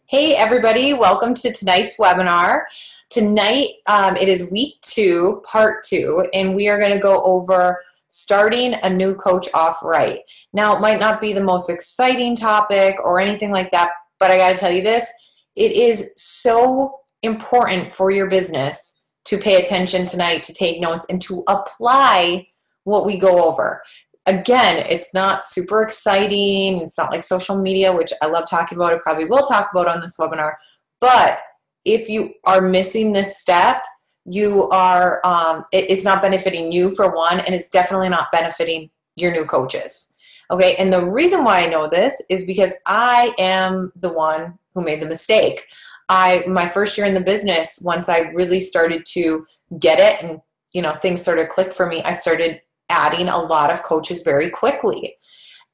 Hey everybody, welcome to tonight's webinar. Tonight it is week 2, part 2, and we are going to go over starting a new coach off right. Now it might not be the most exciting topic or anything like that, but I got to tell you this, it is so important for your business to pay attention tonight, to take notes, and to apply what we go over. Again, it's not super exciting. It's not like social media, which I love talking about. I probably will talk about on this webinar. But if you are missing this step, you are it's not benefiting you for one, and it's definitely not benefiting your new coaches. Okay, and the reason why I know this is because I am the one who made the mistake. My first year in the business, once I really started to get it and things started to click for me, I started adding a lot of coaches very quickly.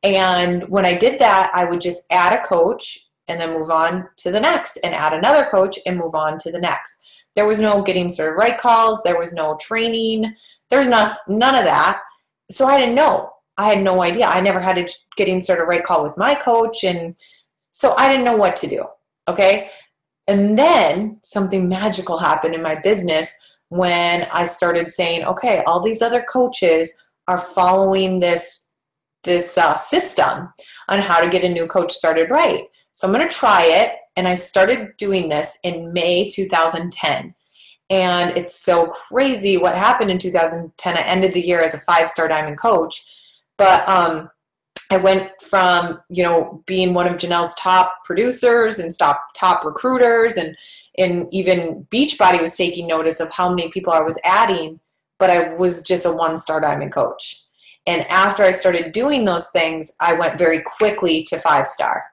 And when I did that, I would just add a coach and then move on to the next and add another coach and move on to the next. There was no getting started right calls. There was no training. There's none of that. So I didn't know. I had no idea. I never had a getting started right call with my coach. And so I didn't know what to do. Okay. And then something magical happened in my business when I started saying, okay, all these other coaches are following this system on how to get a new coach started right. So I'm going to try it. And I started doing this in May 2010. And it's so crazy what happened in 2010. I ended the year as a 5-star diamond coach. But I went from, being one of Janelle's top producers and top recruiters, and even Beachbody was taking notice of how many people I was adding, but I was just a 1-star diamond coach. And after I started doing those things, I went very quickly to 5-star.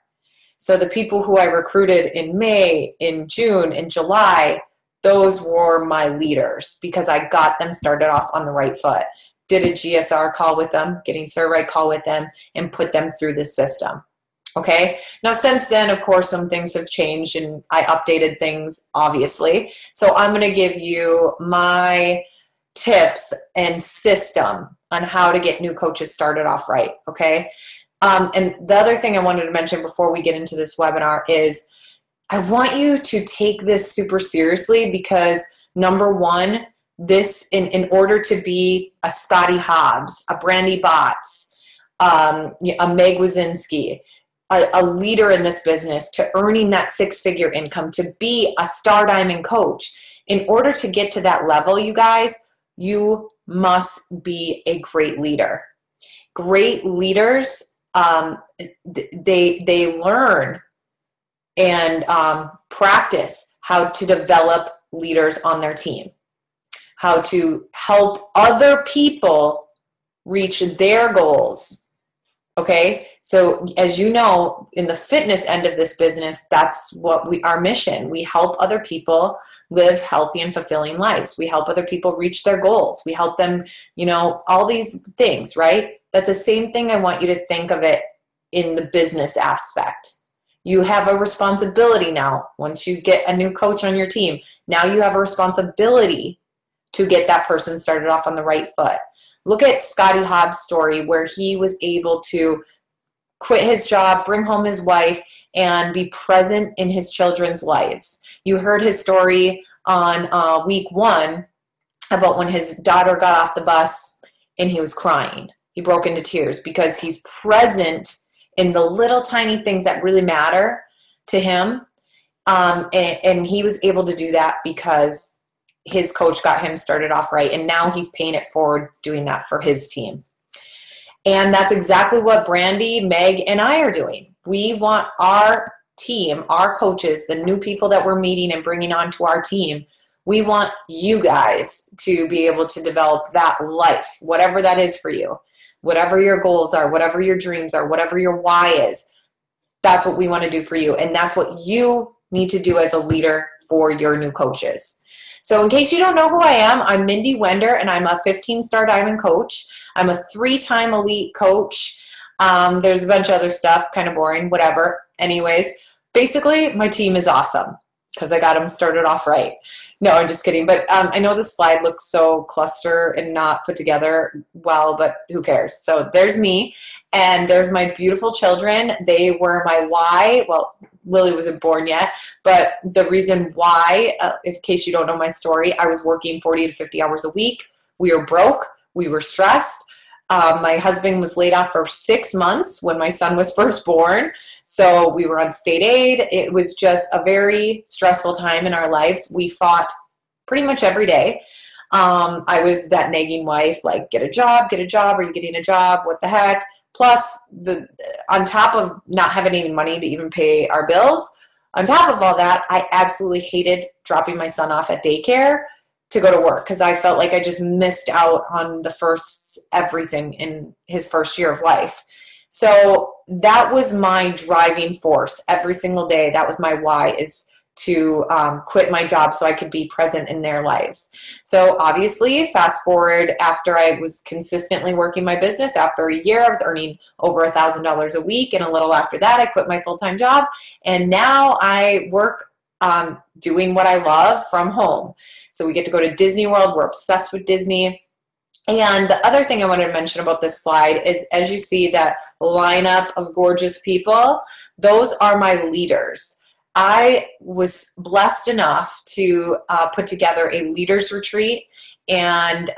So the people who I recruited in May, in June, in July, those were my leaders because I got them started off on the right foot. Did a GSR call with them, getting started right call with them, and put them through the system. Okay, now since then, of course, some things have changed and I updated things, obviously. So I'm going to give you my tips and system on how to get new coaches started off right. Okay, and the other thing I wanted to mention before we get into this webinar is I want you to take this super seriously because, number one, this in order to be a Scottie Hobbs, a Brandy Botts, a Meg Wazinski, a leader in this business, to earning that 6-figure income, to be a star diamond coach. In order to get to that level, you guys, you must be a great leader. Great leaders, they learn and practice how to develop leaders on their team, how to help other people reach their goals. Okay, so as you know, in the fitness end of this business, that's what our mission. We help other people live healthy and fulfilling lives. We help other people reach their goals. We help them, all these things, right? That's the same thing I want you to think of it in the business aspect. You have a responsibility now. Once you get a new coach on your team, now you have a responsibility to get that person started off on the right foot. Look at Scottie Hobbs' story where he was able to quit his job, bring home his wife, and be present in his children's lives. You heard his story on week 1 about when his daughter got off the bus and he was crying. He broke into tears because he's present in the little tiny things that really matter to him. And he was able to do that because his coach got him started off right, and now he's paying it forward doing that for his team. And that's exactly what Brandy, Meg, and I are doing. We want our team, our coaches, the new people that we're meeting and bringing onto our team, we want you guys to be able to develop that life, whatever that is for you, whatever your goals are, whatever your dreams are, whatever your why is. That's what we want to do for you, and that's what you need to do as a leader for your new coaches. So in case you don't know who I am, I'm Mindy Wender, and I'm a 15-star diamond coach. I'm a 3-time elite coach. There's a bunch of other stuff, kind of boring, whatever. Anyways, basically, my team is awesome because I got them started off right. No, I'm just kidding. But I know the slide looks so cluster and not put together well, but who cares? So there's me, and there's my beautiful children. They were my why. Well, Lily wasn't born yet. But the reason why, in case you don't know my story, I was working 40 to 50 hours a week. We were broke. We were stressed. My husband was laid off for 6 months when my son was first born. So we were on state aid. It was just a very stressful time in our lives. We fought pretty much every day. I was that nagging wife, like, get a job. Are you getting a job? What the heck? Plus, on top of not having any money to even pay our bills, on top of all that, I absolutely hated dropping my son off at daycare to go to work because I felt like I just missed out on the first everything in his first year of life. So that was my driving force every single day. That was my why, is to quit my job so I could be present in their lives. So obviously, fast forward, after I was consistently working my business, after a year, I was earning over $1,000 a week. And a little after that, I quit my full-time job. And now I work doing what I love from home. So we get to go to Disney World. We're obsessed with Disney. And the other thing I wanted to mention about this slide is, as you see that lineup of gorgeous people, those are my leaders. I was blessed enough to put together a leaders retreat and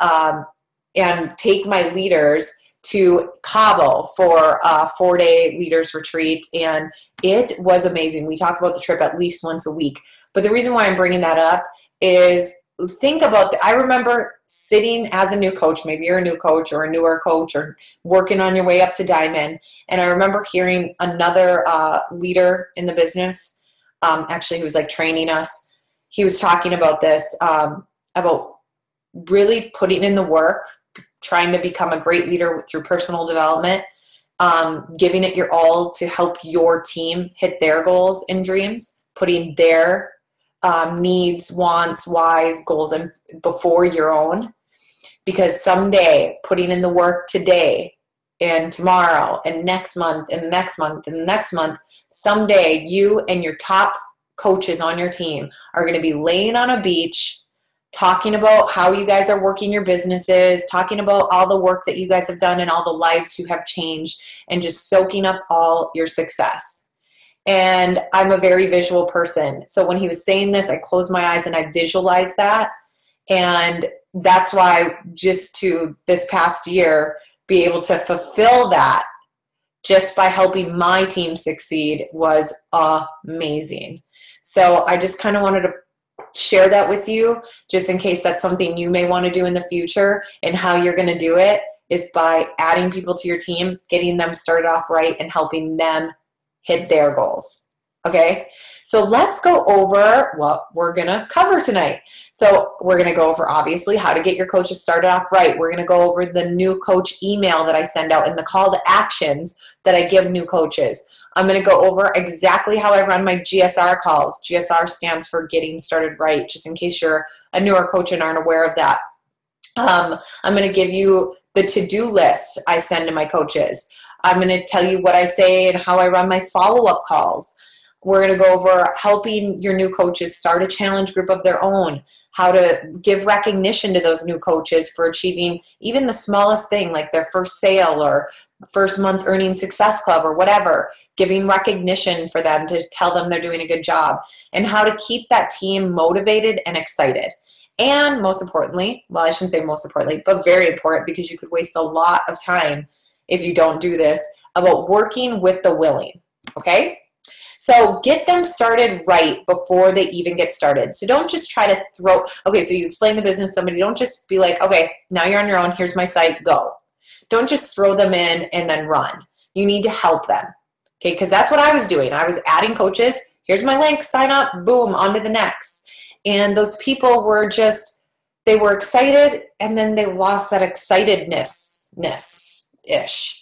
take my leaders to Cabo for a 4-day leaders retreat, and it was amazing. We talk about the trip at least once a week, but the reason why I'm bringing that up is, think about I remember sitting as a new coach. Maybe you're a new coach or a newer coach or working on your way up to Diamond, and I remember hearing another leader in the business. Actually, he was like training us. He was talking about this, about really putting in the work, trying to become a great leader through personal development, giving it your all to help your team hit their goals and dreams, putting their needs, wants, whys, goals before your own. Because someday, putting in the work today and tomorrow and next month and next month and next month, someday you and your top coaches on your team are going to be laying on a beach talking about how you guys are working your businesses, talking about all the work that you guys have done and all the lives you have changed, and just soaking up all your success. And I'm a very visual person. So when he was saying this, I closed my eyes and I visualized that. And that's why just to this past year, be able to fulfill that just by helping my team succeed was amazing. So I just kind of wanted to share that with you, just in case that's something you may want to do in the future. And how you're going to do it is by adding people to your team, getting them started off right, and helping them hit their goals. Okay, so let's go over what we're going to cover tonight. So we're going to go over, obviously, how to get your coaches started off right. We're going to go over the new coach email that I send out and the call to actions that I give new coaches. I'm going to go over exactly how I run my GSR calls. GSR stands for Getting Started Right, just in case you're a newer coach and aren't aware of that. I'm going to give you the to-do list I send to my coaches. I'm going to tell you what I say and how I run my follow-up calls. We're going to go over helping your new coaches start a challenge group of their own, how to give recognition to those new coaches for achieving even the smallest thing, like their first sale or first month earning success club or whatever, giving recognition for them to tell them they're doing a good job, and how to keep that team motivated and excited. And most importantly, well, I shouldn't say most importantly, but very important, because you could waste a lot of time if you don't do this, about working with the willing. Okay? So get them started right before they even get started. So don't just try to so you explain the business to somebody. Don't just be like, okay, now you're on your own. Here's my site, go. Don't just throw them in and then run. You need to help them. Okay, because that's what I was doing. I was adding coaches. Here's my link, sign up, boom, on to the next. And those people were they were excited, and then they lost that excitedness-ish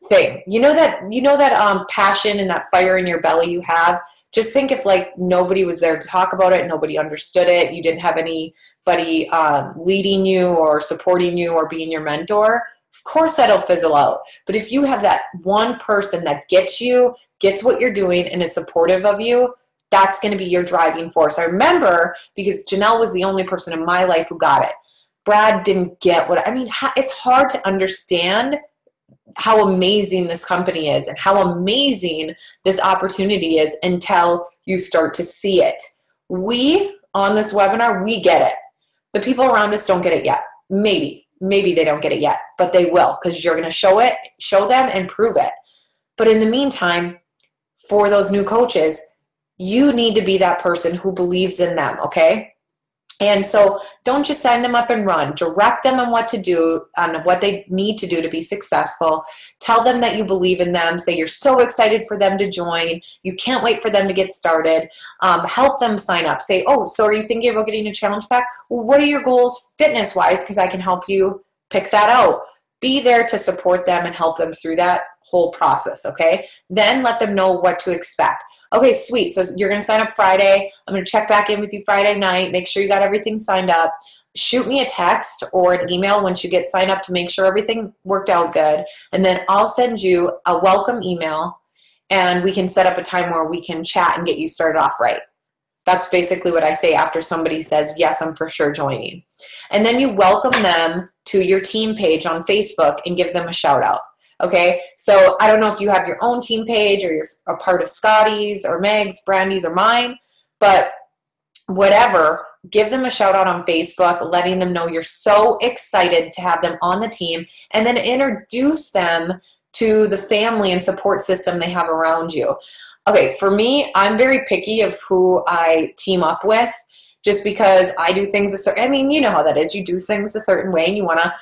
thing. You know that passion and that fire in your belly you have? Just think if like nobody was there to talk about it, nobody understood it, you didn't have anybody leading you or supporting you or being your mentor, of course that'll fizzle out. But if you have that one person that gets what you're doing and is supportive of you, that's going to be your driving force. I remember, because Janelle was the only person in my life who got it. Brad didn't get it's hard to understand how amazing this company is and how amazing this opportunity is until you start to see it. We, on this webinar, we get it. The people around us don't get it yet. Maybe they don't get it yet, but they will, because you're going to show them and prove it. But in the meantime, for those new coaches, you need to be that person who believes in them, okay? And so don't just sign them up and run. Direct them on what to do, on what they need to do to be successful. Tell them that you believe in them. Say you're so excited for them to join. You can't wait for them to get started. Help them sign up. Say, oh, so are you thinking about getting a challenge pack? Well, what are your goals fitness-wise? Because I can help you pick that out. Be there to support them and help them through that whole process, okay? Then let them know what to expect. Okay, sweet. So you're going to sign up Friday. I'm going to check back in with you Friday night. Make sure you got everything signed up. Shoot me a text or an email once you get signed up to make sure everything worked out good. And then I'll send you a welcome email, and we can set up a time where we can chat and get you started off right. That's basically what I say after somebody says, yes, I'm for sure joining. And then you welcome them to your team page on Facebook and give them a shout out. Okay, so I don't know if you have your own team page or you're a part of Scotty's or Meg's, Brandy's or mine, but whatever, give them a shout out on Facebook, letting them know you're so excited to have them on the team, and then introduce them to the family and support system they have around you. Okay, for me, I'm very picky of who I team up with, just because I do things a certain, I mean, you know how that is. You do things a certain way and you want to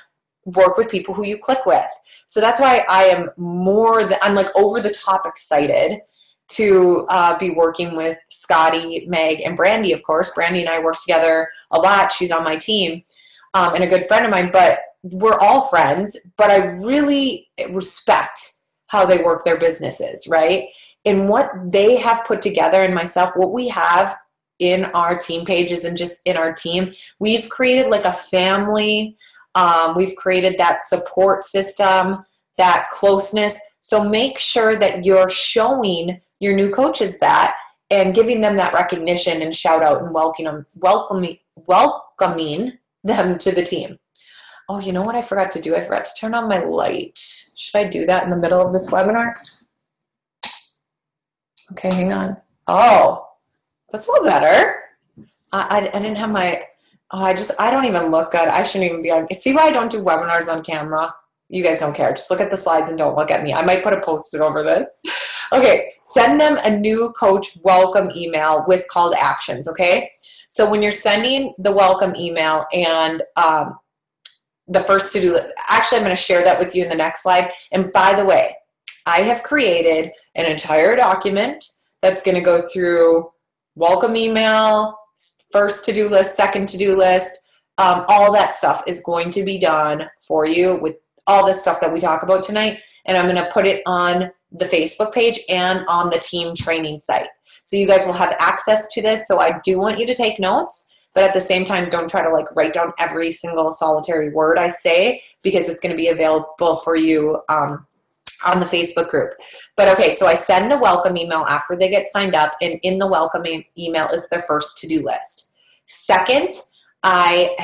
work with people who you click with. So that's why I am I'm like over the top excited to be working with Scotty, Meg, and Brandy, of course. Brandy and I work together a lot. She's on my team and a good friend of mine, but we're all friends, but I really respect how they work their businesses, right? And what they have put together, and myself, what we have in our team pages and just in our team, we've created like a family. We've created that support system, that closeness. So make sure that you're showing your new coaches that and giving them that recognition and shout out and welcoming them to the team. Oh, you know what I forgot to do? I forgot to turn on my light. Should I do that in the middle of this webinar? Okay, hang on. Oh, that's a little better. I didn't have my... Oh, I don't even look good. I shouldn't even be on. See why I don't do webinars on camera? You guys don't care. Just look at the slides and don't look at me. I might put a post-it over this. Okay, send them a new coach welcome email with call to actions, okay? So when you're sending the welcome email and the first to-do list, actually I'm going to share that with you in the next slide. And by the way, I have created an entire document that's going to go through welcome email, first to-do list, second to-do list, all that stuff is going to be done for you with all this stuff that we talk about tonight. And I'm going to put it on the Facebook page and on the team training site. So you guys will have access to this. So I do want you to take notes, but at the same time, don't try to like write down every single solitary word I say, because it's going to be available for you on the Facebook group. But okay, so I send the welcome email after they get signed up, and in the welcome email is their first to-do list. Second, okay,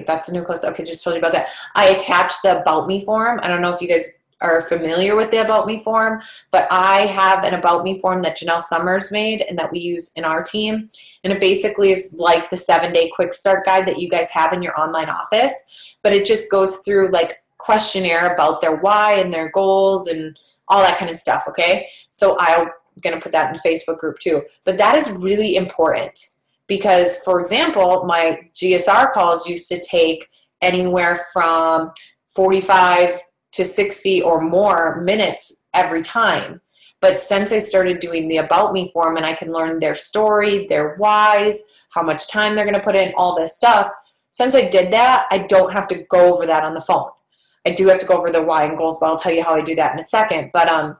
that's a new close. Okay, just told you about that. I attach the About Me form. I don't know if you guys are familiar with the About Me form, but I have an About Me form that Janelle Summers made and that we use in our team. And it basically is like the 7-day quick start guide that you guys have in your online office, but it just goes through like questionnaire about their why and their goals and all that kind of stuff, okay? So I'm going to put that in the Facebook group too. But that is really important because, for example, my GSR calls used to take anywhere from 45 to 60 or more minutes every time. But since I started doing the About Me form and I can learn their story, their whys, how much time they're going to put in, all this stuff, since I did that, I don't have to go over that on the phone. I do have to go over the why and goals, but I'll tell you how I do that in a second. But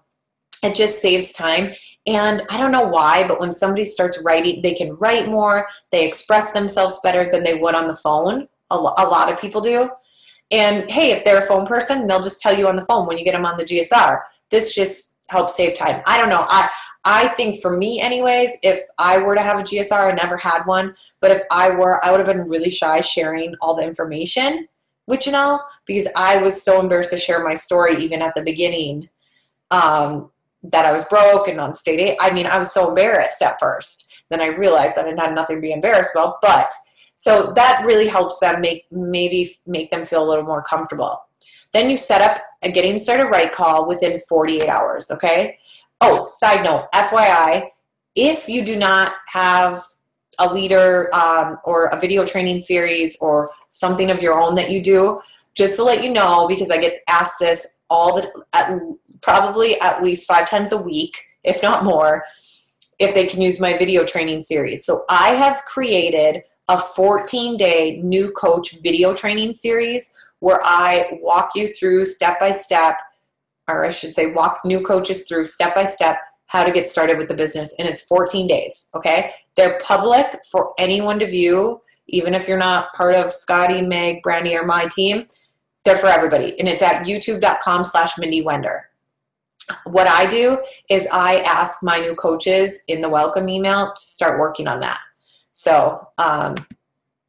it just saves time. And I don't know why, but when somebody starts writing, they can write more, they express themselves better than they would on the phone. A lot of people do. And hey, if they're a phone person, they'll just tell you on the phone when you get them on the GSR. This just helps save time. I don't know. I think for me anyways, if I were to have a GSR, I never had one, but if I were, I would have been really shy sharing all the information with Janelle because I was so embarrassed to share my story even at the beginning, that I was broke and on state aid. I mean, I was so embarrassed at first. Then I realized that I had nothing to be embarrassed about. But so that really helps them maybe make them feel a little more comfortable. Then you set up a getting started right call within 48 hours, okay? Oh, side note, FYI, if you do not have a leader or a video training series or something of your own that you do, just to let you know, because I get asked this probably at least 5 times a week, if not more, if they can use my video training series. So I have created a 14-day new coach video training series where I walk you through step-by-step, or I should say walk new coaches through step-by-step how to get started with the business. And it's 14 days, okay? They're public for anyone to view, even if you're not part of Scottie, Meg, Brandy, or my team. They're for everybody. And it's at youtube.com/Mindy Wender. What I do is I ask my new coaches in the welcome email to start working on that. So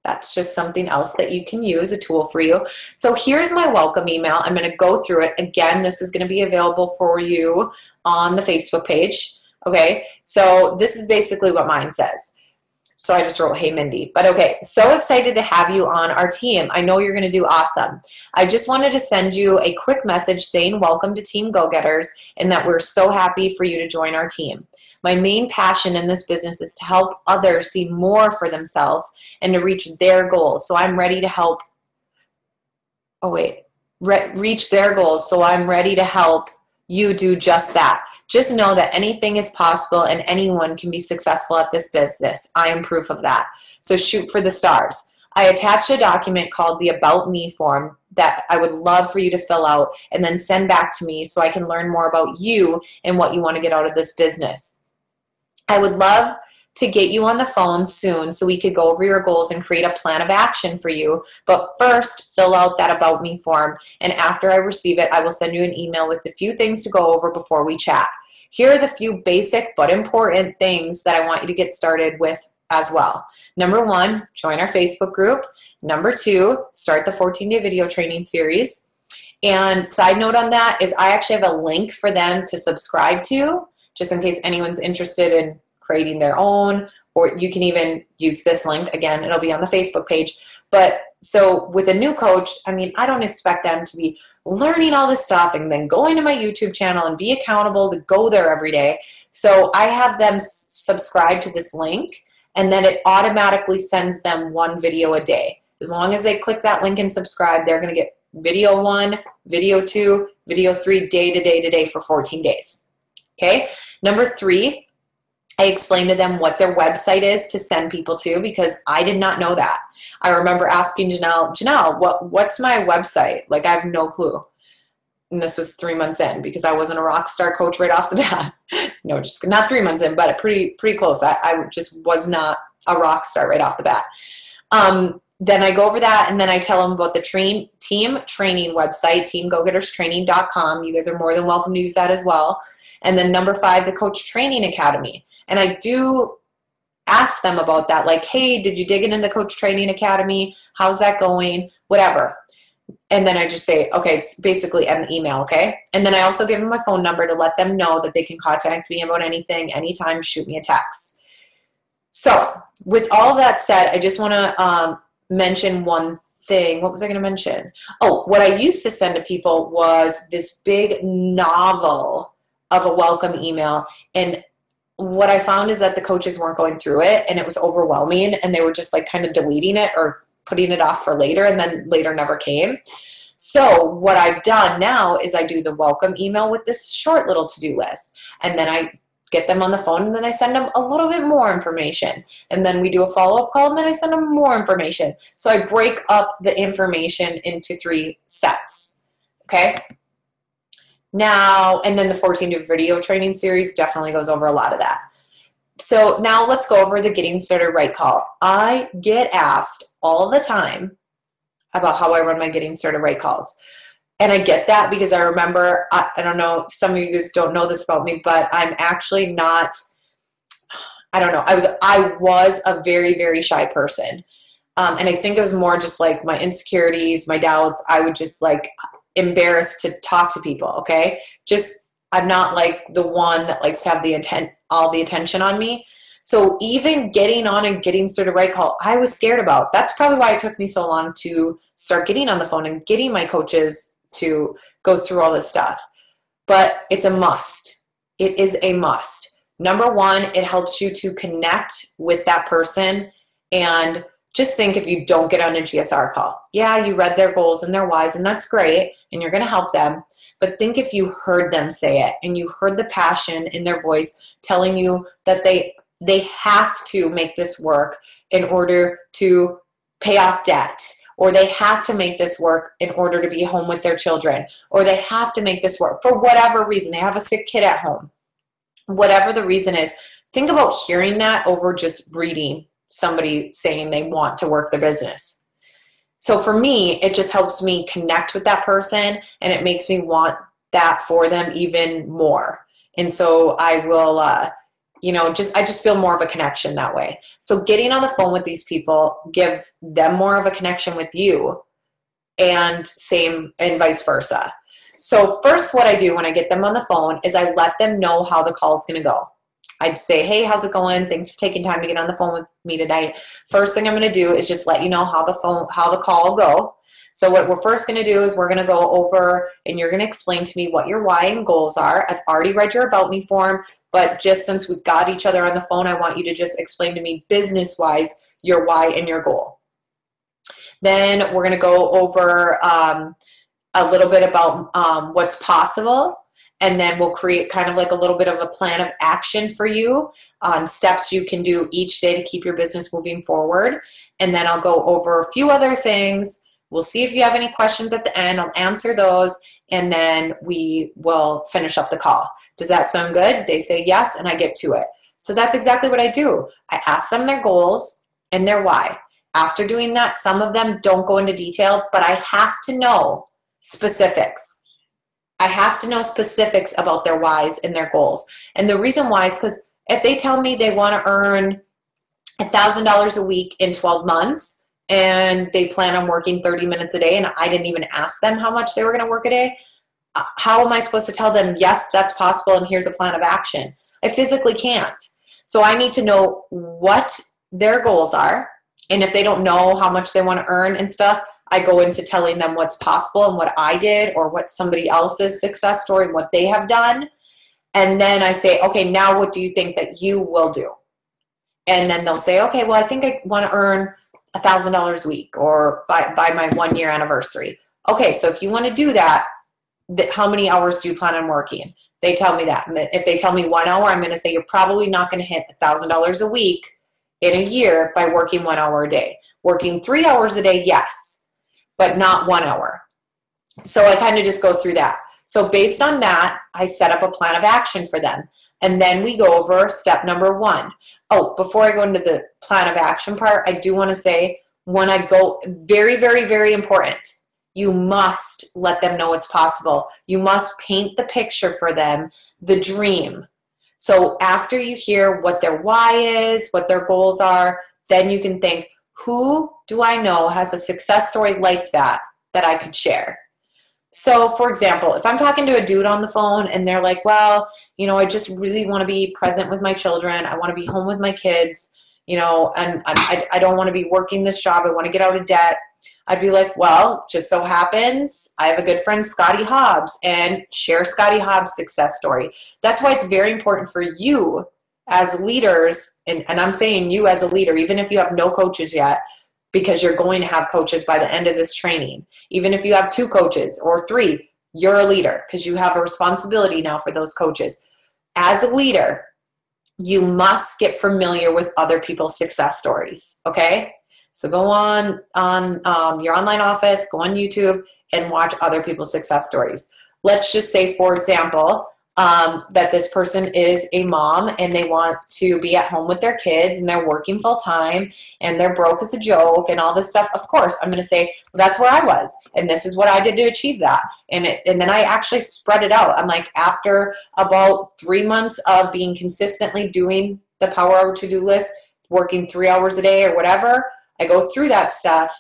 that's just something else that you can use, a tool for you. So here's my welcome email. I'm going to go through it. Again, this is going to be available for you on the Facebook page. Okay, so this is basically what mine says. So I just wrote, hey, Mindy. But okay, so excited to have you on our team. I know you're going to do awesome. I just wanted to send you a quick message saying welcome to Team Go-Getters and that we're so happy for you to join our team. My main passion in this business is to help others see more for themselves and to reach their goals. So I'm ready to help, reach their goals. So I'm ready to help you do just that. Just know that anything is possible and anyone can be successful at this business. I am proof of that. So shoot for the stars. I attached a document called the About Me form that I would love for you to fill out and then send back to me so I can learn more about you and what you want to get out of this business. I would love to get you on the phone soon so we could go over your goals and create a plan of action for you. But first, fill out that About Me form. And after I receive it, I will send you an email with a few things to go over before we chat. Here are the few basic but important things that I want you to get started with as well. Number 1, join our Facebook group. Number 2, start the 14-day video training series. And side note on that is I actually have a link for them to subscribe to, just in case anyone's interested in creating their own, or you can even use this link. Again, it'll be on the Facebook page. But so with a new coach, I mean, I don't expect them to be learning all this stuff and then going to my YouTube channel and be accountable to go there every day. So I have them subscribe to this link, and then it automatically sends them 1 video a day. As long as they click that link and subscribe, they're going to get video 1, video 2, video 3, day to day to day for 14 days. Okay? Number 3, I explained to them what their website is to send people to because I did not know that. I remember asking Janelle, what's my website? Like, I have no clue. And this was 3 months in because I wasn't a rock star coach right off the bat. No, just not 3 months in, but pretty close. I just was not a rock star right off the bat. Then I go over that, and then I tell them about the team training website, teamgogetterstraining.com. You guys are more than welcome to use that as well. And then number 5, the Coach Training Academy. And I do ask them about that, like, hey, did you dig into the Coach Training Academy? How's that going? Whatever. And then I just say, okay, it's basically end the email, okay? And then I also give them my phone number to let them know that they can contact me about anything, anytime, shoot me a text. So with all that said, I just want to mention one thing. What was I going to mention? Oh, what I used to send to people was this big novel of a welcome email. And what I found is that the coaches weren't going through it, and it was overwhelming, and they were just like kind of deleting it or putting it off for later, and then later never came. So what I've done now is I do the welcome email with this short little to-do list, and then I get them on the phone, and then I send them a little bit more information, and then we do a follow-up call, and then I send them more information. So I break up the information into 3 sets, okay? Now, and then the 14-day video training series definitely goes over a lot of that. So now let's go over the Getting Started Right call. I get asked all the time about how I run my Getting Started Right calls. And I get that because I remember, I don't know, some of you guys don't know this about me, but I'm actually not, I don't know, I was a very, very shy person. And I think it was more just like my insecurities, my doubts. I would just like embarrassed to talk to people. Okay. I'm not like the one that likes to have all the attention on me. So even getting on and getting started right call, I was scared about. That's probably why it took me so long to start getting on the phone and getting my coaches to go through all this stuff. But it's a must. It is a must. Number one, it helps you to connect with that person. And just think, if you don't get on a GSR call, yeah, you read their goals and their whys, and that's great, and you're going to help them. But think if you heard them say it and you heard the passion in their voice telling you that they have to make this work in order to pay off debt, or they have to make this work in order to be home with their children, or they have to make this work for whatever reason. They have a sick kid at home. Whatever the reason is, think about hearing that over just reading somebody saying they want to work their business. So for me, it just helps me connect with that person, and it makes me want that for them even more. And so I will, I just feel more of a connection that way. So getting on the phone with these people gives them more of a connection with you, and vice versa. So first, what I do when I get them on the phone is I let them know how the call is going to go. I'd say, hey, how's it going? Thanks for taking time to get on the phone with me tonight. First thing I'm going to do is just let you know how the call will go. So what we're first going to do is we're going to go over, and you're going to explain to me what your why and goals are. I've already read your About Me form, but just since we've got each other on the phone, I want you to just explain to me business-wise your why and your goal. Then we're going to go over a little bit about what's possible. And then we'll create kind of like a little bit of a plan of action for you on steps you can do each day to keep your business moving forward. And then I'll go over a few other things. We'll see if you have any questions at the end. I'll answer those, and then we will finish up the call. Does that sound good? They say yes, and I get to it. So that's exactly what I do. I ask them their goals and their why. After doing that, some of them don't go into detail, but I have to know specifics. I have to know specifics about their whys and their goals. And the reason why is because if they tell me they want to earn $1,000 a week in 12 months and they plan on working 30 minutes a day, and I didn't even ask them how much they were going to work a day, how am I supposed to tell them, yes, that's possible and here's a plan of action? I physically can't. So I need to know what their goals are. And if they don't know how much they want to earn and stuff, I go into telling them what's possible and what I did, or what somebody else's success story and what they have done. And then I say, okay, now what do you think that you will do? And then they'll say, okay, well, I think I want to earn $1,000 a week, or by my 1 year anniversary. Okay, so if you want to do that, how many hours do you plan on working? They tell me that. And if they tell me 1 hour, I'm going to say you're probably not going to hit $1,000 a week in a year by working 1 hour a day. Working 3 hours a day, yes, but not 1 hour. So I kind of just go through that. So based on that, I set up a plan of action for them. And then we go over step number 1. Oh, before I go into the plan of action part, I do want to say, when I go, very, very, very important, you must let them know it's possible. You must paint the picture for them, the dream. So after you hear what their why is, what their goals are, then you can think, who do I know has a success story like that I could share? So for example, if I'm talking to a dude on the phone and they're like, well, I just really want to be present with my children. I want to be home with my kids, and I don't want to be working this job. I want to get out of debt. I'd be like, well, just so happens I have a good friend, Scottie Hobbs, and share Scottie Hobbs' success story. That's why it's very important for you as leaders, and I'm saying you as a leader, even if you have no coaches yet, because you're going to have coaches by the end of this training. Even if you have 2 coaches or 3, you're a leader because you have a responsibility now for those coaches. As a leader, you must get familiar with other people's success stories, okay? So go on your online office, go on YouTube, and watch other people's success stories. Let's just say, for example, that this person is a mom and they want to be at home with their kids and they're working full time and they're broke as a joke and all this stuff. Of course, I'm going to say, well, that's where I was and this is what I did to achieve that. And then I actually spread it out. I'm like, after about 3 months of being consistently doing the Power Hour to-do list, working 3 hours a day or whatever, I go through that stuff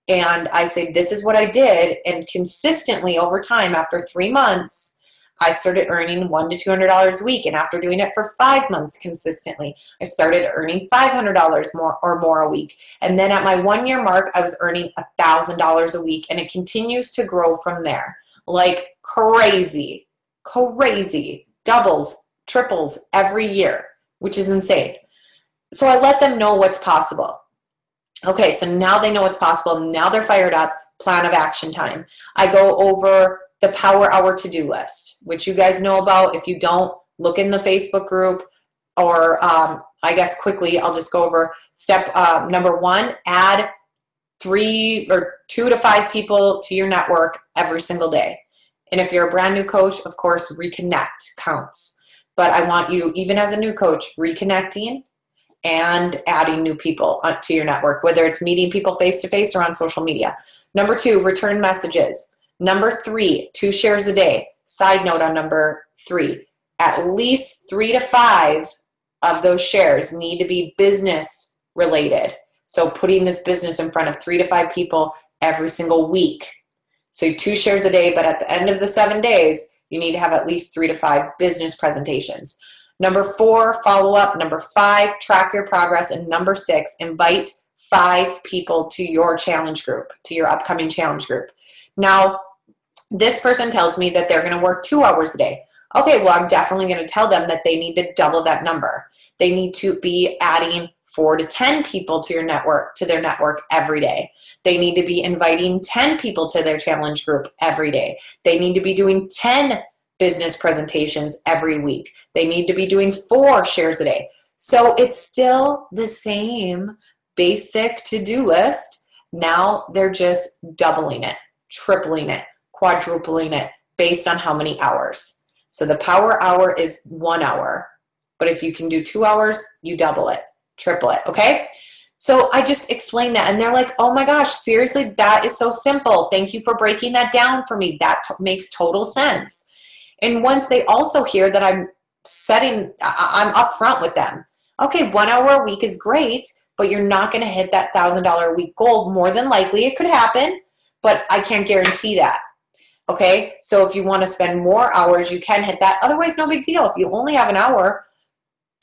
and I say, this is what I did. And consistently over time, after 3 months, I started earning $100 to $200 a week. And after doing it for 5 months consistently, I started earning $500 more a week. And then at my 1 year mark, I was earning $1,000 a week. And it continues to grow from there. Like crazy, doubles, triples every year, which is insane. So I let them know what's possible. Okay, so now they know what's possible. Now they're fired up. Plan of action time. I go over the Power Hour to-do list, which you guys know about. If you don't, look in the Facebook group, or I guess quickly, I'll just go over step number 1, add 2 to 5 people to your network every single day. And if you're a brand new coach, of course, reconnect counts. But I want you, even as a new coach, reconnecting and adding new people to your network, whether it's meeting people face-to-face or on social media. Number 2, return messages. Number 3, 2 shares a day. Side note on number 3, at least 3 to 5 of those shares need to be business related. So putting this business in front of 3 to 5 people every single week. So 2 shares a day, but at the end of the 7 days, you need to have at least 3 to 5 business presentations. Number 4, follow up. Number 5, track your progress. And number 6, invite 5 people to your challenge group, to your upcoming challenge group. Now, this person tells me that they're going to work 2 hours a day. Okay, well, I'm definitely going to tell them that they need to double that number. They need to be adding 4 to 10 people to their network every day. They need to be inviting 10 people to their challenge group every day. They need to be doing 10 business presentations every week. They need to be doing 4 shares a day. So it's still the same basic to-do list. Now they're just doubling it, tripling it, quadrupling it based on how many hours. So the Power Hour is 1 hour, but if you can do 2 hours, you double it, triple it, okay? So I just explained that, and they're like, oh my gosh, seriously, that is so simple. Thank you for breaking that down for me. That makes total sense. And once they also hear that I'm upfront with them. Okay, 1 hour a week is great, but you're not going to hit that $1,000 a week goal. More than likely, it could happen, but I can't guarantee that. Okay, so if you want to spend more hours, you can hit that. Otherwise, no big deal. If you only have an hour,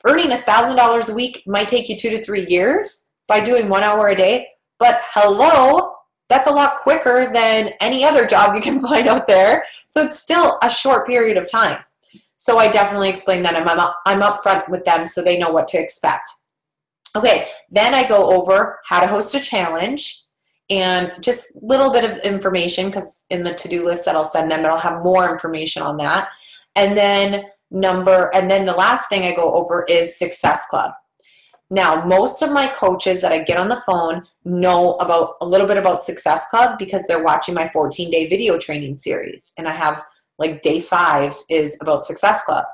earning $1,000 a week might take you 2 to 3 years by doing 1 hour a day. But hello, that's a lot quicker than any other job you can find out there. So it's still a short period of time. So I definitely explain that. I'm upfront with them so they know what to expect. Okay, then I go over how to host a challenge. And just a little bit of information, because in the to-do list that I'll send them, it'll have more information on that. And then the last thing I go over is Success Club. Now, most of my coaches that I get on the phone know about a little bit about Success Club because they're watching my 14-day video training series. And I have like day 5 is about Success Club.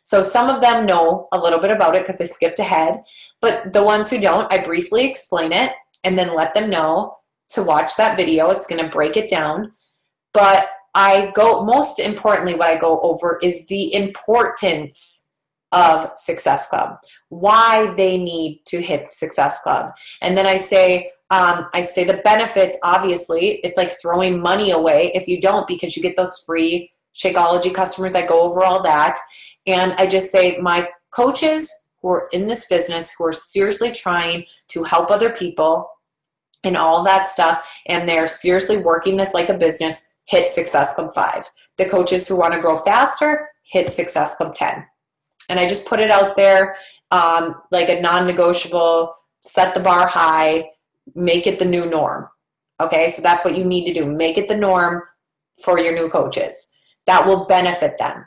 So some of them know a little bit about it because they skipped ahead. But the ones who don't, I briefly explain it and then let them know to watch that video. It's going to break it down. But most importantly, what I go over is the importance of Success Club, why they need to hit Success Club. And then I say the benefits, obviously, it's like throwing money away if you don't, because you get those free Shakeology customers. I go over all that. And I just say my coaches who are in this business, who are seriously trying to help other people, and all that stuff, and they're seriously working this like a business, hit Success Club 5. The coaches who want to grow faster, hit Success Club 10. And I just put it out there like a non-negotiable, set the bar high, make it the new norm. Okay, so that's what you need to do. Make it the norm for your new coaches. That will benefit them.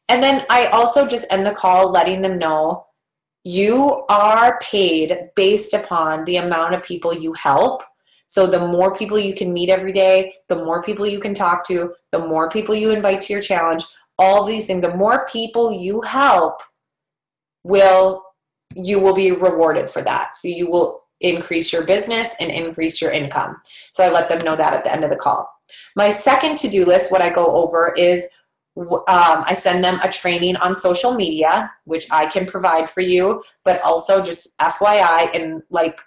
And then I also just end the call letting them know you are paid based upon the amount of people you help. So the more people you can meet every day, the more people you can talk to, the more people you invite to your challenge, all these things, the more people you help, you will be rewarded for that. So you will increase your business and increase your income. So I let them know that at the end of the call. My second to-do list, what I go over is I send them a training on social media, which I can provide for you, but also just FYI, and like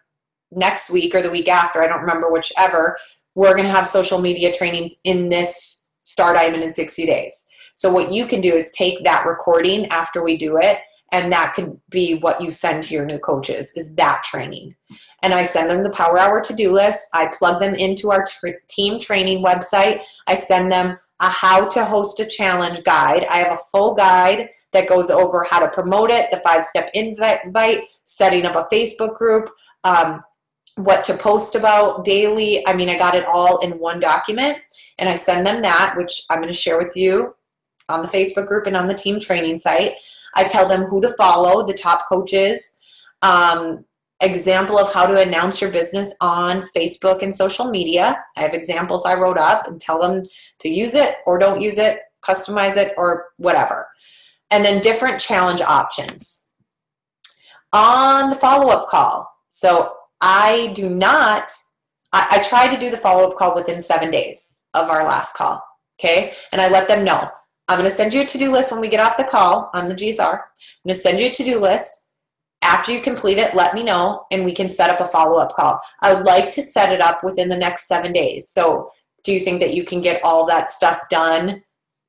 next week or the week after, I don't remember whichever, we're going to have social media trainings in this Star Diamond in 60 days. So what you can do is take that recording after we do it, and that could be what you send to your new coaches, is that training. And I send them the Power Hour to-do list. I plug them into our team training website. I send them a how to host a challenge guide. I have a full guide that goes over how to promote it, the 5-step invite, setting up a Facebook group, what to post about daily. I mean, I got it all in one document, and I send them that, which I'm going to share with you on the Facebook group and on the team training site. I tell them who to follow, the top coaches, example of how to announce your business on Facebook and social media. I have examples I wrote up and tell them to use it or don't use it, customize it, or whatever. And then different challenge options. On the follow-up call, so I try to do the follow-up call within 7 days of our last call, okay? And I let them know, I'm going to send you a to-do list when we get off the call on the GSR. I'm going to send you a to-do list. After you complete it, let me know, and we can set up a follow-up call. I would like to set it up within the next 7 days. So do you think that you can get all that stuff done?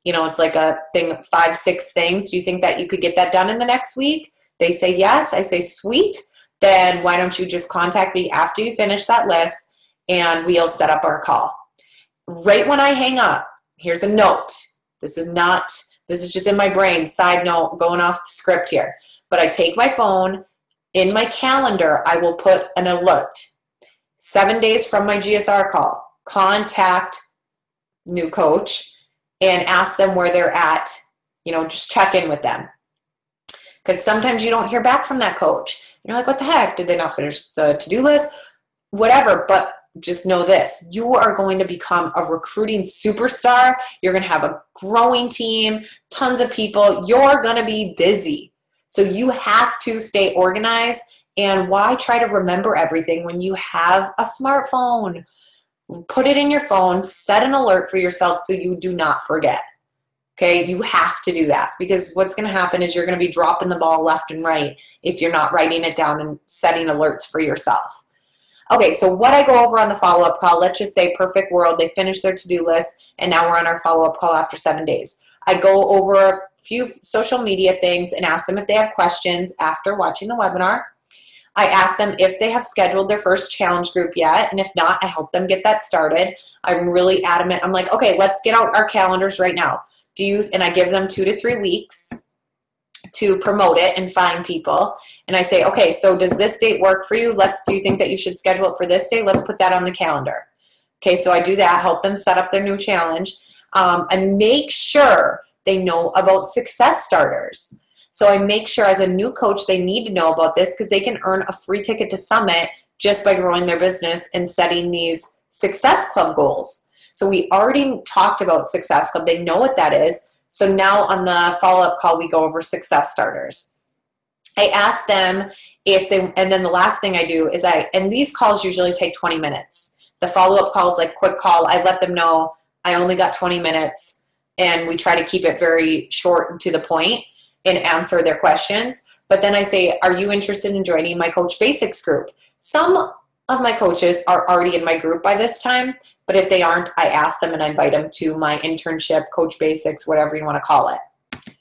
You know, it's like a thing, 5, 6 things. Do you think that you could get that done in the next week? They say yes. I say, sweet. Then why don't you just contact me after you finish that list, and we'll set up our call. Right when I hang up, here's a note. This is just in my brain. Side note, going off the script here. But I take my phone, in my calendar, I will put an alert. 7 days from my GSR call, contact new coach and ask them where they're at. You know, just check in with them. Because sometimes you don't hear back from that coach. You're like, what the heck? Did they not finish the to-do list? Whatever, but just know this. You are going to become a recruiting superstar. You're going to have a growing team, tons of people. You're going to be busy. So you have to stay organized. And why try to remember everything when you have a smartphone? Put it in your phone, set an alert for yourself so you do not forget. Okay, you have to do that, because what's going to happen is you're going to be dropping the ball left and right if you're not writing it down and setting alerts for yourself. Okay, so what I go over on the follow-up call, let's just say perfect world, they finish their to-do list, and now we're on our follow-up call after 7 days. I go over a few social media things and ask them if they have questions after watching the webinar. I ask them if they have scheduled their first challenge group yet, and if not, I help them get that started. I'm really adamant. I'm like, okay, let's get out our calendars right now. And I give them 2 to 3 weeks to promote it and find people. And I say, okay, so does this date work for you? Do you think that you should schedule it for this day? Let's put that on the calendar. Okay, so I do that, help them set up their new challenge, and make sure they know about success starters. So I make sure as a new coach, they need to know about this, because they can earn a free ticket to Summit just by growing their business and setting these Success Club goals. So we already talked about Success Club. They know what that is. So now on the follow-up call, we go over success starters. I ask them and then the last thing I do is and these calls usually take 20 minutes. The follow-up call is like quick call. I let them know I only got 20 minutes, and we try to keep it very short and to the point and answer their questions. But then I say, are you interested in joining my Coach Basics group? Some of my coaches are already in my group by this time, but if they aren't, I ask them and I invite them to my internship, Coach Basics, whatever you want to call it.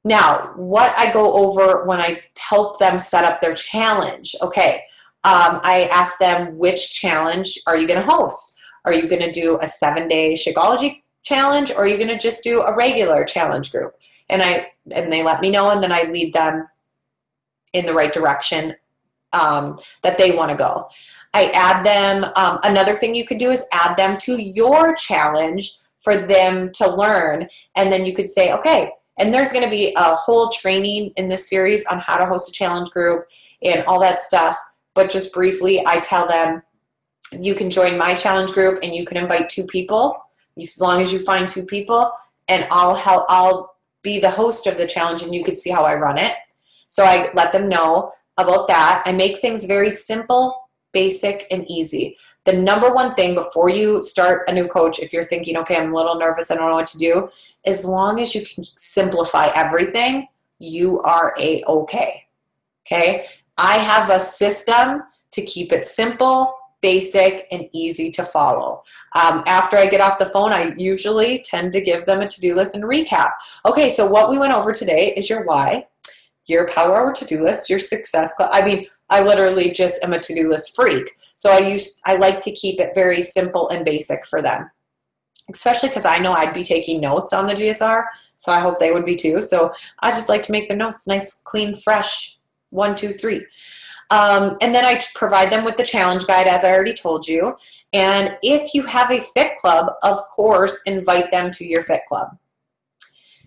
Now, what I go over when I help them set up their challenge, okay, I ask them, which challenge are you going to host? Are you going to do a 7-day Shakeology challenge, or are you going to just do a regular challenge group? And they let me know, and then I lead them in the right direction that they want to go. I add them, another thing you could do is add them to your challenge for them to learn. And then you could say, okay, and there's going to be a whole training in this series on how to host a challenge group and all that stuff. But just briefly, I tell them, you can join my challenge group and you can invite 2 people, as long as you find 2 people, and I'll be the host of the challenge, and you can see how I run it. So I let them know about that. I make things very simple, basic, and easy. The number one thing before you start a new coach, if you're thinking, okay, I'm a little nervous, I don't know what to do, as long as you can simplify everything, you are A-okay. Okay? I have a system to keep it simple, basic, and easy to follow. After I get off the phone, I usually tend to give them a to-do list and recap. Okay, so what we went over today is your why, your power hour to-do list, your success. I mean, I literally just am a to-do list freak. So I like to keep it very simple and basic for them, especially because I know I'd be taking notes on the GSR. So I hope they would be too. So I just like to make the notes nice, clean, fresh, 1, 2, 3. And then I provide them with the challenge guide, as I already told you. And if you have a fit club, of course, invite them to your fit club.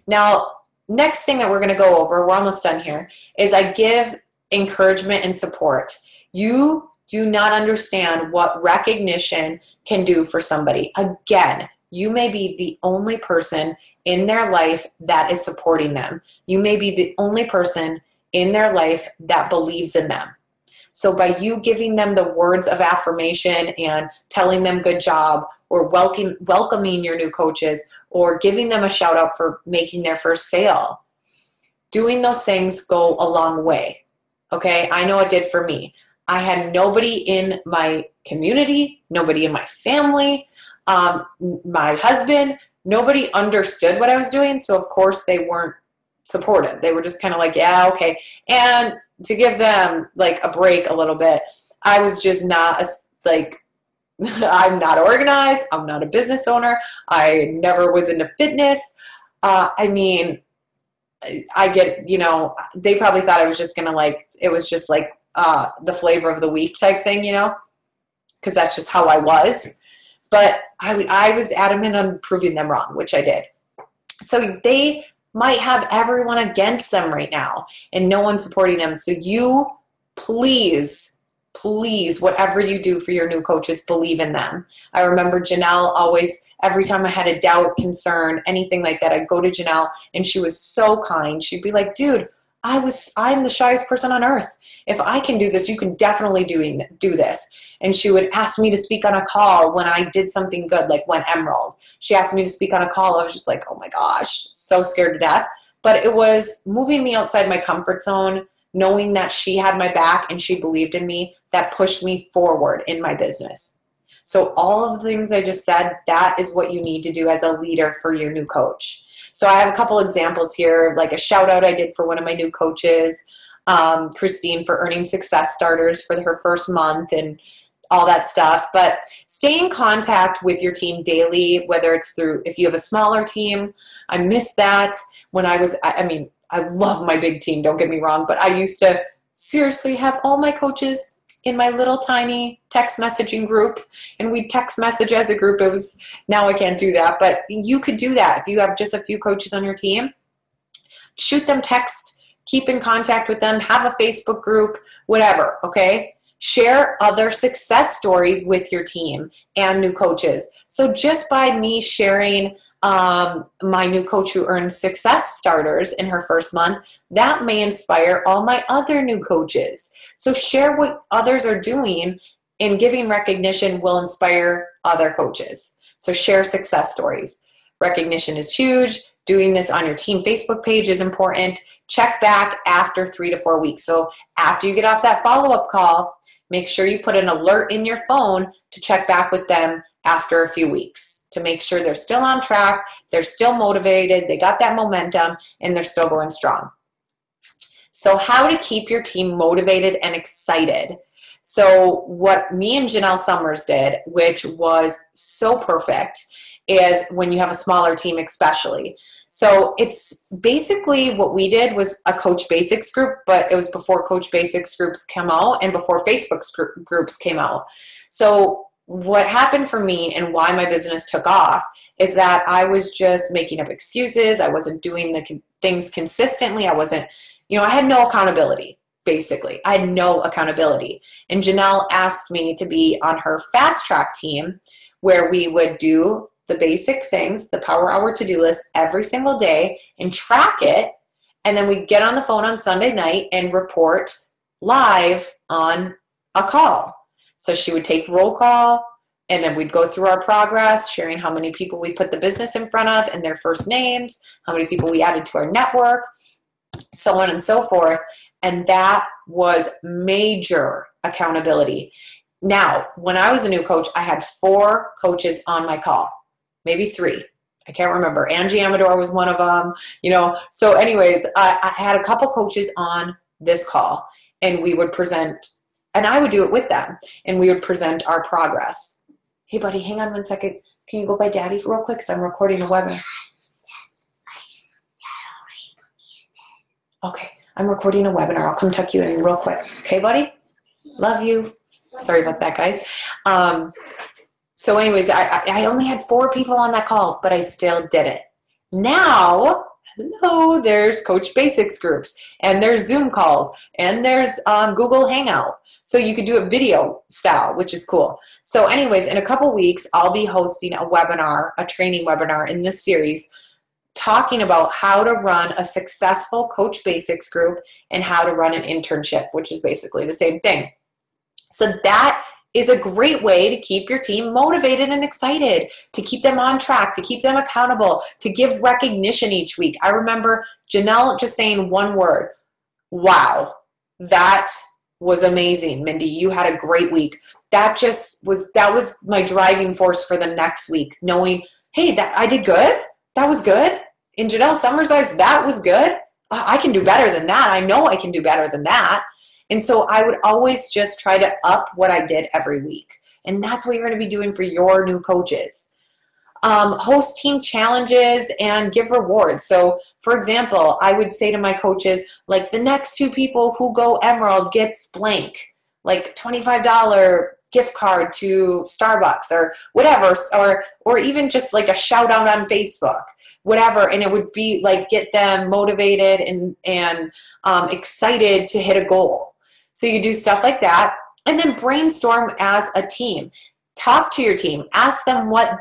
Now, next thing that we're going to go over, we're almost done here, is I give encouragement and support. You do not understand what recognition can do for somebody. Again, you may be the only person in their life that is supporting them. You may be the only person in their life that believes in them. So by you giving them the words of affirmation and telling them good job, or welcoming your new coaches, or giving them a shout out for making their first sale, doing those things go a long way. Okay, I know it did for me. I had nobody in my community, nobody in my family, my husband, nobody understood what I was doing. So of course they weren't supportive. They were just kind of like, yeah, okay. And to give them like a break a little bit, I was just not I'm not organized. I'm not a business owner. I never was into fitness. I mean, I get, they probably thought I was just going to it was just like the flavor of the week type thing, because that's just how I was. But I was adamant on proving them wrong, which I did. So they might have everyone against them right now and no one supporting them. So you please, whatever you do for your new coaches, believe in them. I remember Janelle always, every time I had a doubt, concern, anything like that, I'd go to Janelle and she was so kind. She'd be like, dude, I'm the shyest person on earth. If I can do this, you can definitely do this. And she would ask me to speak on a call when I did something good, like when Emerald. She asked me to speak on a call. I was just like, oh my gosh, so scared to death. But it was moving me outside my comfort zone, knowing that she had my back and she believed in me, that pushed me forward in my business. So all of the things I just said, that is what you need to do as a leader for your new coach. So I have a couple examples here, like a shout out I did for one of my new coaches, Christine, for earning success starters for her first month and all that stuff. But stay in contact with your team daily, whether it's through, if you have a smaller team. I miss that when I love my big team, don't get me wrong, but I used to seriously have all my coaches in my little tiny text messaging group, and we'd text message as a group. Now I can't do that, but you could do that. If you have just a few coaches on your team, shoot them text, keep in contact with them, have a Facebook group, whatever, okay? Share other success stories with your team and new coaches. So just by me sharing my new coach who earned success starters in her first month, that may inspire all my other new coaches. So share what others are doing, and giving recognition will inspire other coaches. So share success stories. Recognition is huge. Doing this on your team Facebook page is important. Check back after 3 to 4 weeks. So after you get off that follow-up call, make sure you put an alert in your phone to check back with them after a few weeks to make sure they're still on track, they're still motivated, they got that momentum, and they're still going strong. So how to keep your team motivated and excited. So what me and Janelle Summers did, which was so perfect, is when you have a smaller team especially. So it's basically what we did was a Coach Basics group, but it was before Coach Basics groups came out and before Facebook groups came out. So what happened for me and why my business took off is that I was just making up excuses. I wasn't doing the things consistently. I had no accountability, basically. I had no accountability. And Janelle asked me to be on her fast track team where we would do the basic things, the Power Hour to-do list every single day and track it. And then we'd get on the phone on Sunday night and report live on a call. So she would take roll call, and then we'd go through our progress, sharing how many people we put the business in front of and their first names, how many people we added to our network, so on and so forth. And that was major accountability. Now, when I was a new coach, I had 4 coaches on my call, maybe 3. I can't remember. Angie Amador was one of them, So anyways, I had a couple coaches on this call, and we would present, and I would do it with them, and we would present our progress. Hey, buddy, hang on 1 second. Can you go by Daddy real quick? Because I'm recording a webinar. Okay, I'm recording a webinar. I'll come tuck you in real quick. Okay, buddy? Love you. Sorry about that, guys. So anyways, I only had 4 people on that call, but I still did it. Now, hello, there's Coach Basics groups, and there's Zoom calls, and there's Google Hangout. So you could do it video style, which is cool. So anyways, in a couple weeks, I'll be hosting a webinar, a training webinar in this series, talking about how to run a successful Coach Basics group and how to run an internship, which is basically the same thing. So that is a great way to keep your team motivated and excited, to keep them on track, to keep them accountable, to give recognition each week. I remember Janelle just saying one word, wow, that was amazing, Mindy. You had a great week. That was my driving force for the next week, knowing, hey, that I did good. That was good. In Janelle Summers' eyes, that was good. I can do better than that. I know I can do better than that. And so I would always just try to up what I did every week. And that's what you're going to be doing for your new coaches. Host team challenges and give rewards. So, for example, I would say to my coaches, like, the next 2 people who go Emerald gets blank, like $25 gift card to Starbucks or whatever, or even just like a shout out on Facebook, whatever. And it would be like, get them motivated and excited to hit a goal. So you do stuff like that, and then brainstorm as a team. Talk to your team. Ask them what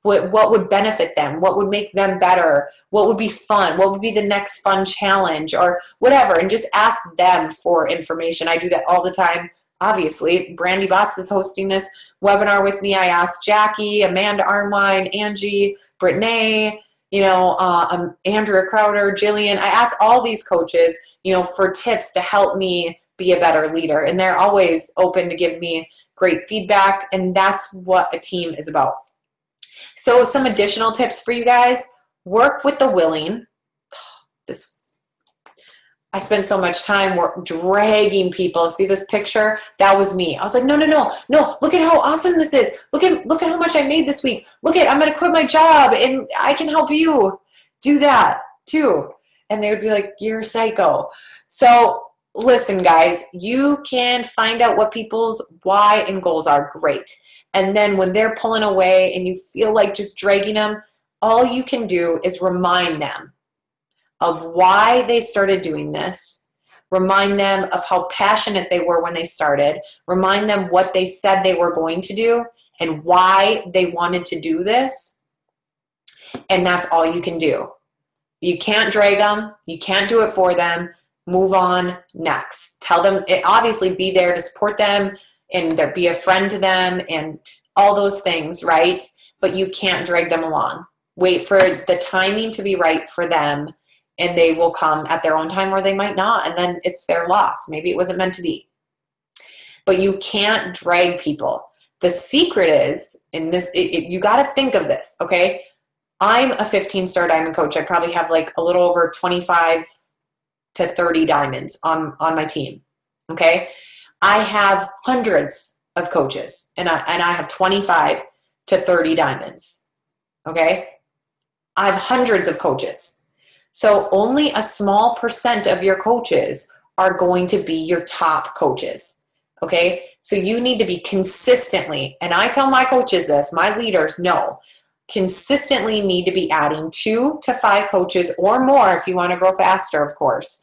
would benefit them, what would make them better, what would be fun, what would be the next fun challenge, or whatever, and just ask them for information. I do that all the time. Obviously, Brandy Botts is hosting this webinar with me. I asked Jackie, Amanda Arnwine, Angie, Brittany, Andrea Crowder, Jillian. I asked all these coaches, for tips to help me be a better leader. And they're always open to give me great feedback. And that's what a team is about. So some additional tips for you guys: work with the willing. I spent so much time dragging people. See this picture? That was me. I was like, no, look at how awesome this is. Look at how much I made this week. I'm going to quit my job and I can help you do that too. And they would be like, you're psycho. So listen, guys, you can find out what people's why and goals are. Great. And then when they're pulling away and you feel like just dragging them, all you can do is remind them of why they started doing this. Remind them of how passionate they were when they started. Remind them what they said they were going to do and why they wanted to do this. And that's all you can do. You can't drag them. You can't do it for them. Move on next. Tell them, obviously be there to support them and be a friend to them and all those things, right? But you can't drag them along. Wait for the timing to be right for them, and they will come at their own time, or they might not, and then it's their loss. Maybe it wasn't meant to be. But you can't drag people. The secret is, in this, you got to think of this, okay? I'm a 15-star diamond coach. I probably have like a little over 25 to 30 diamonds on my team, okay? I have hundreds of coaches, and I have 25 to 30 diamonds, okay? I have hundreds of coaches. So only a small percent of your coaches are going to be your top coaches, okay? So you need to be consistently, and I tell my coaches this, my leaders know, consistently need to be adding 2 to 5 coaches or more if you want to grow faster, of course.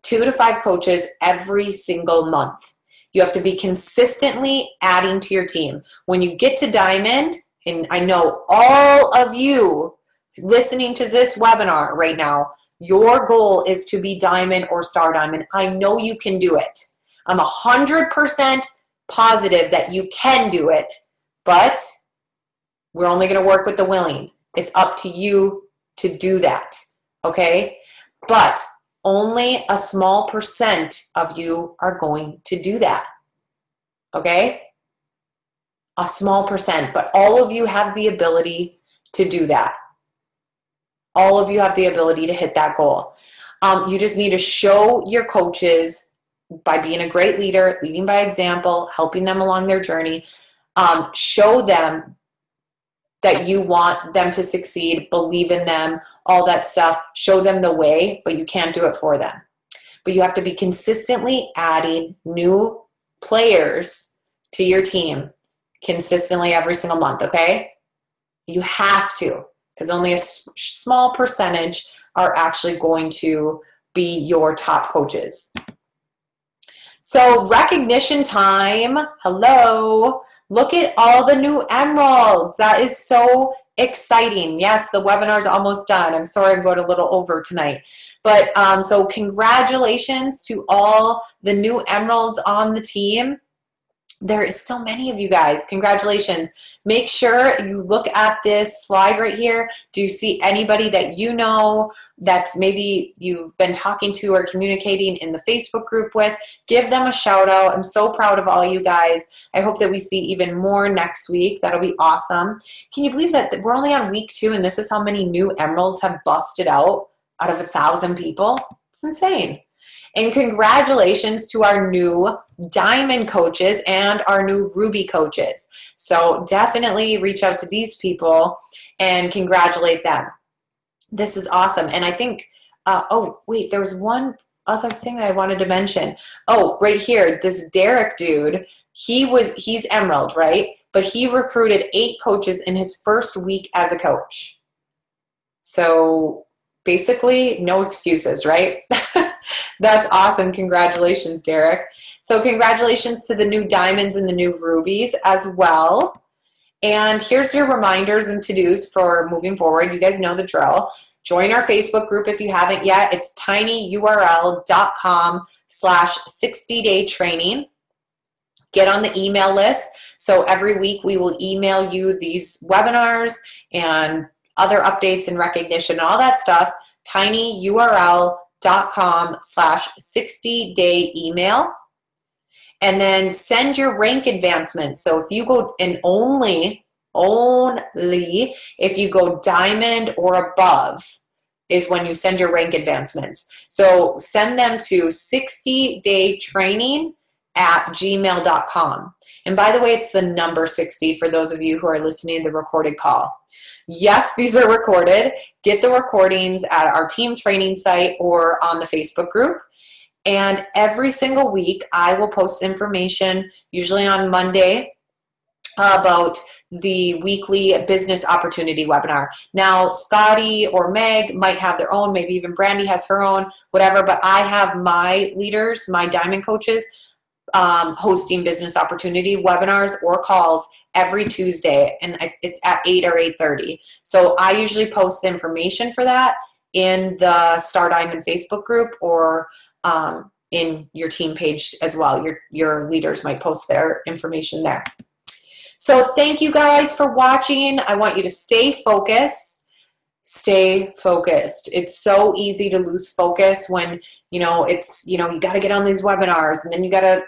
2 to 5 coaches every single month. You have to be consistently adding to your team. When you get to diamond, and I know all of you listening to this webinar right now, your goal is to be diamond or star diamond. I know you can do it. I'm 100% positive that you can do it, but we're only going to work with the willing. It's up to you to do that, okay? But Only a small percent of you are going to do that. Okay? A small percent, but all of you have the ability to do that. All of you have the ability to hit that goal. You just need to show your coaches by being a great leader, leading by example, helping them along their journey. Show them that you want them to succeed, believe in them, all that stuff. Show them the way, but you can't do it for them. But you have to be consistently adding new players to your team consistently every single month, okay? You have to, because only a small percentage are actually going to be your top coaches. So recognition time. Hello. Look at all the new emeralds. That is so exciting. Yes, the webinar's almost done. I'm sorry I'm going a little over tonight. But so congratulations to all the new emeralds on the team. There is so many of you guys. Congratulations. Make sure you look at this slide right here. Do you see anybody that you know that's maybe you've been talking to or communicating in the Facebook group with? Give them a shout out. I'm so proud of all you guys. I hope that we see even more next week. That'll be awesome. Can you believe that we're only on week 2 and this is how many new emeralds have busted out of 1,000 people? It's insane. And congratulations to our new diamond coaches and our new ruby coaches. So definitely reach out to these people and congratulate them. This is awesome. And I think, oh, wait, there was one other thing that I wanted to mention. Oh, right here, this Derek dude, he's Emerald, right? But he recruited 8 coaches in his first week as a coach. So basically, no excuses, right? That's awesome. Congratulations, Derek. So congratulations to the new diamonds and the new rubies as well. And here's your reminders and to-dos for moving forward. You guys know the drill. Join our Facebook group if you haven't yet. It's tinyurl.com/60-day training. Get on the email list. So every week we will email you these webinars and other updates and recognition and all that stuff. tinyurl.com/60-day email. And then send your rank advancements. So if you go and only if you go diamond or above is when you send your rank advancements. So send them to 60daytraining@gmail.com. And by the way, it's the number 60 for those of you who are listening to the recorded call. Yes, these are recorded. Get the recordings at our team training site or on the Facebook group. And every single week, I will post information, usually on Monday, about the weekly business opportunity webinar. Now, Scotty or Meg might have their own, maybe even Brandy has her own, whatever, but I have my leaders, my diamond coaches, hosting business opportunity webinars or calls every Tuesday, and it's at 8 or 8:30. So I usually post the information for that in the Star Diamond Facebook group or in your team page as well. Your leaders might post their information there. So thank you guys for watching. I want you to stay focused. Stay focused. It's so easy to lose focus when, you got to get on these webinars and then you got to,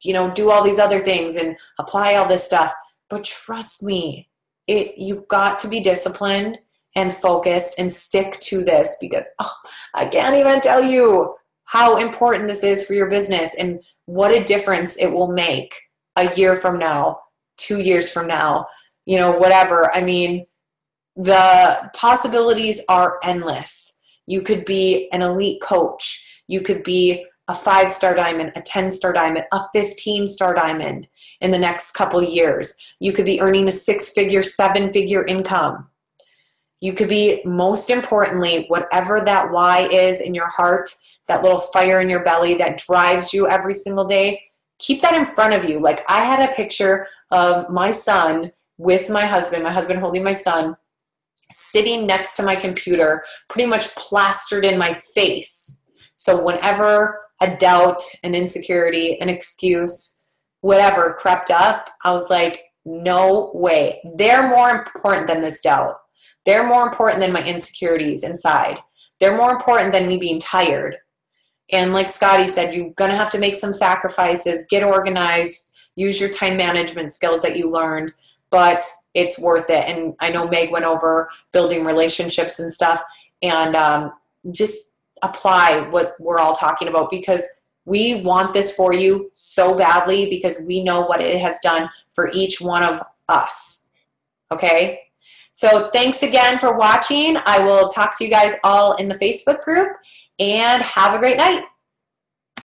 do all these other things and apply all this stuff. But trust me, you've got to be disciplined and focused and stick to this because I can't even tell you how important this is for your business and what a difference it will make a year from now, 2 years from now, whatever. I mean, the possibilities are endless. You could be an elite coach. You could be a 5-star diamond, a 10-star diamond, a 15-star diamond in the next couple of years. You could be earning a 6-figure, 7-figure income. You could be, most importantly, whatever that why is in your heart, that little fire in your belly that drives you every single day, keep that in front of you. Like I had a picture of my son with my husband holding my son, sitting next to my computer, pretty much plastered in my face. So whenever a doubt, an insecurity, an excuse, whatever crept up, I was like, no way. They're more important than this doubt. They're more important than my insecurities inside. they're more important than me being tired. And like Scottie said, you're going to have to make some sacrifices, get organized, use your time management skills that you learned, but it's worth it. And I know Meg went over building relationships and stuff, and just apply what we're all talking about, because we want this for you so badly, because we know what it has done for each one of us. Okay? So thanks again for watching. I will talk to you guys all in the Facebook group, and have a great night.